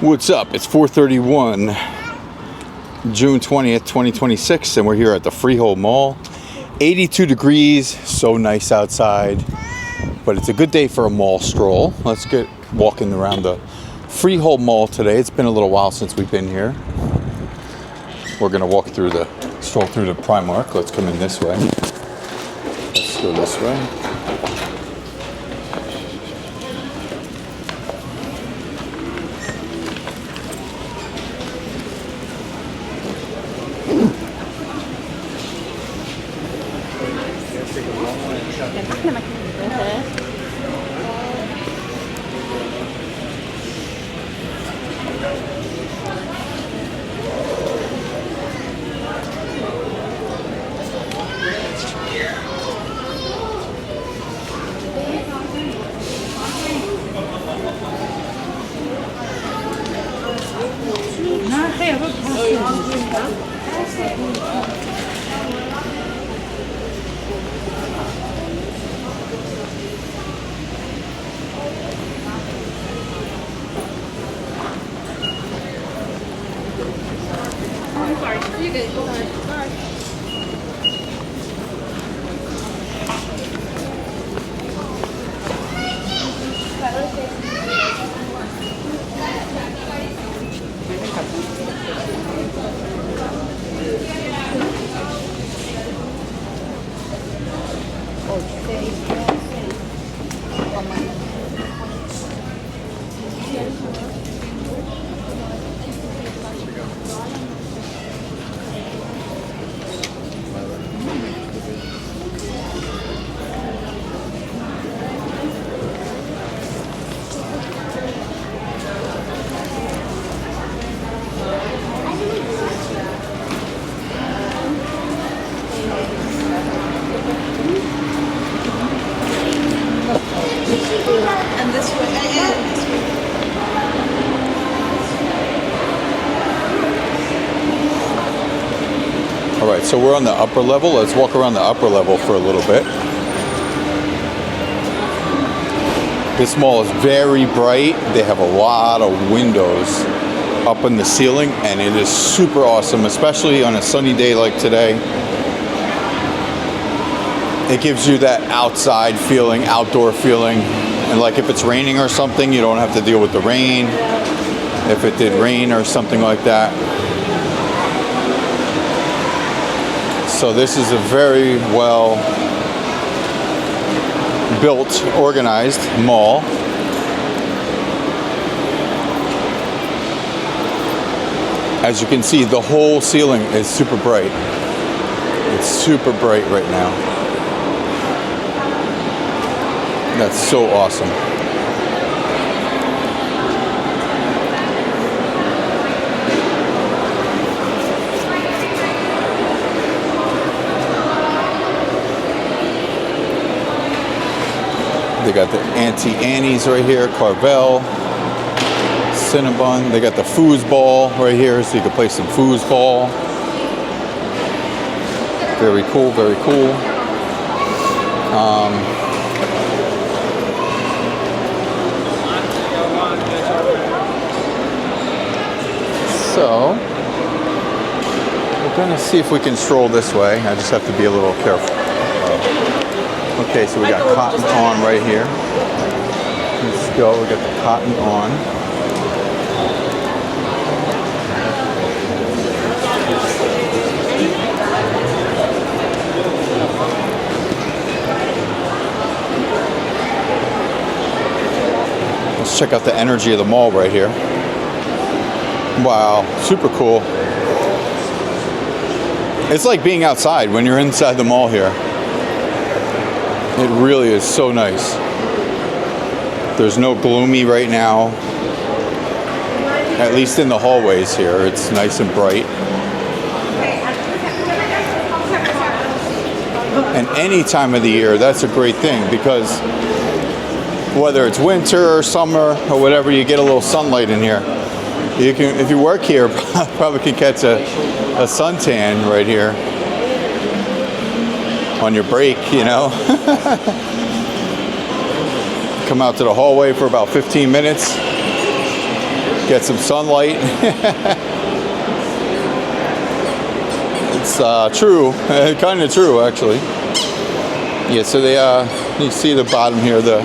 What's up? It's 4:31, June 20th, 2026, and we're here at the Freehold Mall. 82 degrees, so nice outside, but it's a good day for a mall stroll. Let's get walking around the Freehold Mall today. It's been a little while since we've been here. We're gonna stroll through the Primark. Let's come in this way. Let's go this way. All right, so we're on the upper level. Let's walk around the upper level for a little bit. This mall is very bright. They have a lot of windows up in the ceiling, and it is super awesome, especially on a sunny day like today. It gives you that outside feeling, outdoor feeling. And like if it's raining or something, you don't have to deal with the rain. If it did rain or something like that. So this is a very well built, organized mall. As you can see, the whole ceiling is super bright. It's super bright right now. That's so awesome. They got the Auntie Annie's right here, Carvel, Cinnabon. They got the foosball right here, so you can play some foosball. Very cool, very cool. So, we're gonna see if we can stroll this way. I just have to be a little careful. Okay, so we got Cotton On right here. Let's go, we got the Cotton On. Let's check out the energy of the mall right here. Wow, super cool. It's like being outside when you're inside the mall here. It really is so nice. There's no gloomy right now. At least in the hallways here, it's nice and bright. And any time of the year, that's a great thing because whether it's winter or summer or whatever, you get a little sunlight in here. You can, if you work here, probably can catch a suntan right here on your break, you know. Come out to the hallway for about 15 minutes. get some sunlight. It's true, kind of true actually. Yeah, so they you see the bottom here, the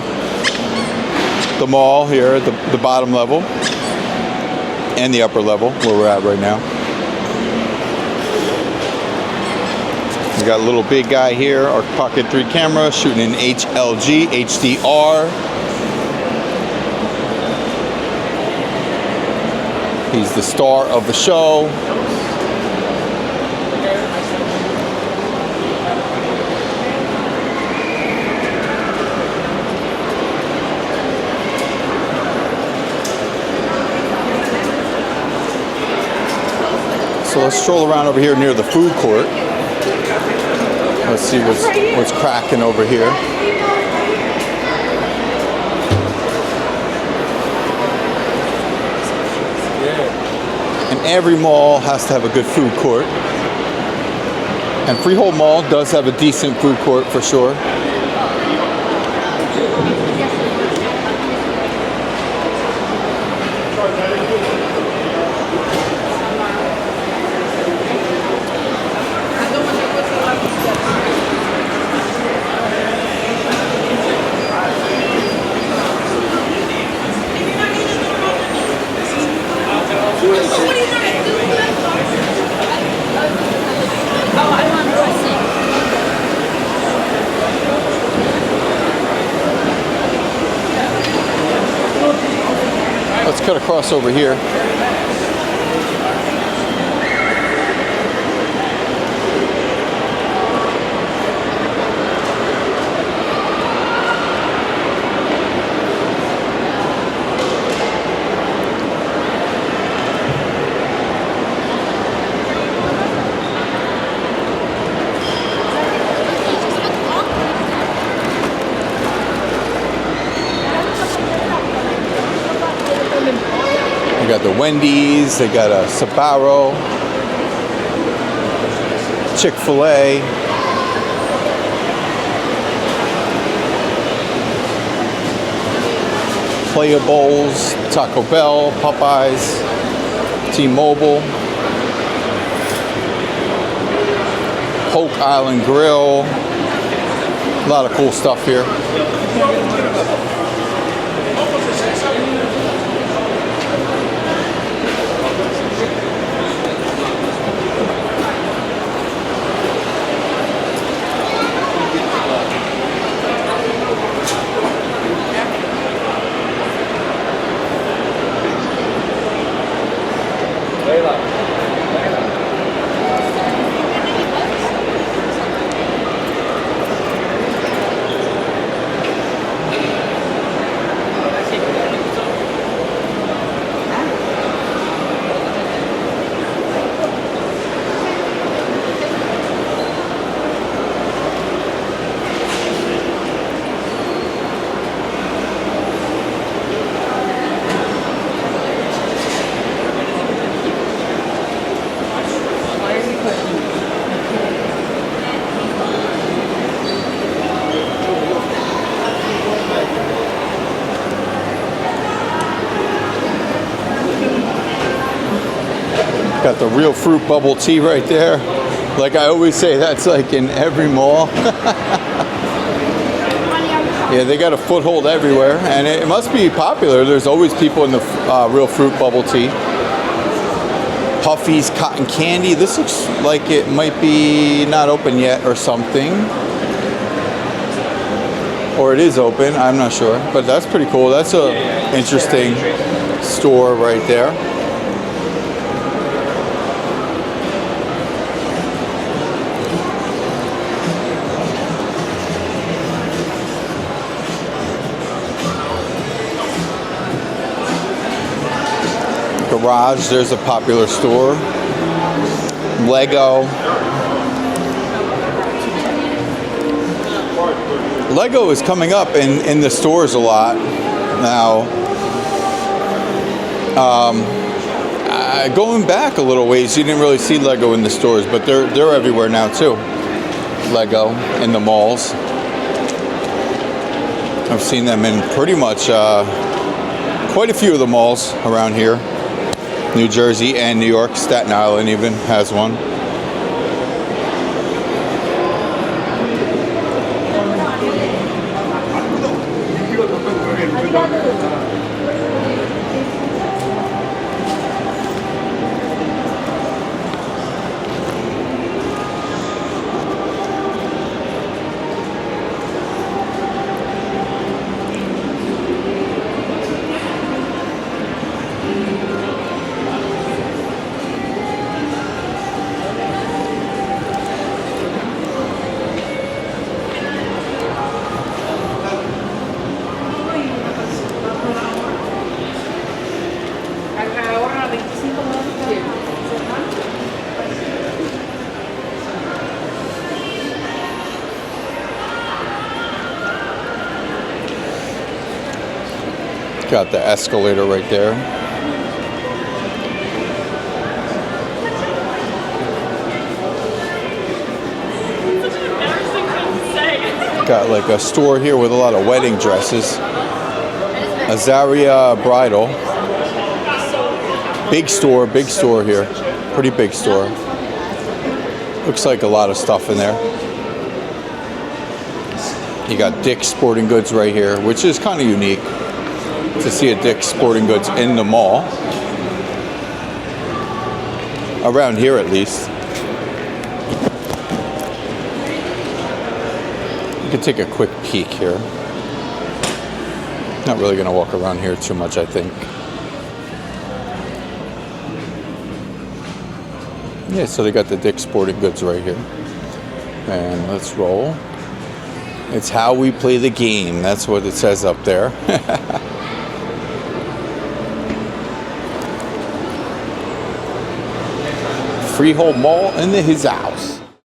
mall here at the bottom level and the upper level where we're at right now. We got a little big guy here, our Pocket 3 camera, shooting in HLG HDR. He's the star of the show. So let's stroll around over here near the food court. Let's see what's cracking over here. And every mall has to have a good food court. And Freehold Mall does have a decent food court for sure. Let's cut across over here. They got the Wendy's, they got a Sbarro, Chick-fil-A. Playables, Taco Bell, Popeyes, T-Mobile, Polk Island Grill. A lot of cool stuff here. Got the real fruit bubble tea right there. Like I always say, that's like in every mall. Yeah, they got a foothold everywhere, and it must be popular. There's always people in the real fruit bubble tea. Puffy's cotton candy. This looks like it might be not open yet or something. Or it is open, I'm not sure. But that's pretty cool. That's a interesting store right there. Garage, there's a popular store. Lego. Lego is coming up in the stores a lot now. Going back a little ways, you didn't really see Lego in the stores, but they're everywhere now too. Lego in the malls. I've seen them in pretty much quite quite a few of the malls around here. New Jersey and New York, Staten Island even has one. Got the escalator right there. Got like a store here with a lot of wedding dresses. Azaria Bridal. Big store here. Pretty big store. Looks like a lot of stuff in there. You got Dick's Sporting Goods right here, which is kind of unique to see a Dick's Sporting Goods in the mall. Around here at least. You can take a quick peek here. Not really going to walk around here too much, I think. Yeah, so they got the Dick's Sporting Goods right here. And let's roll. It's how we play the game. That's what it says up there. Freehold Mall in his house.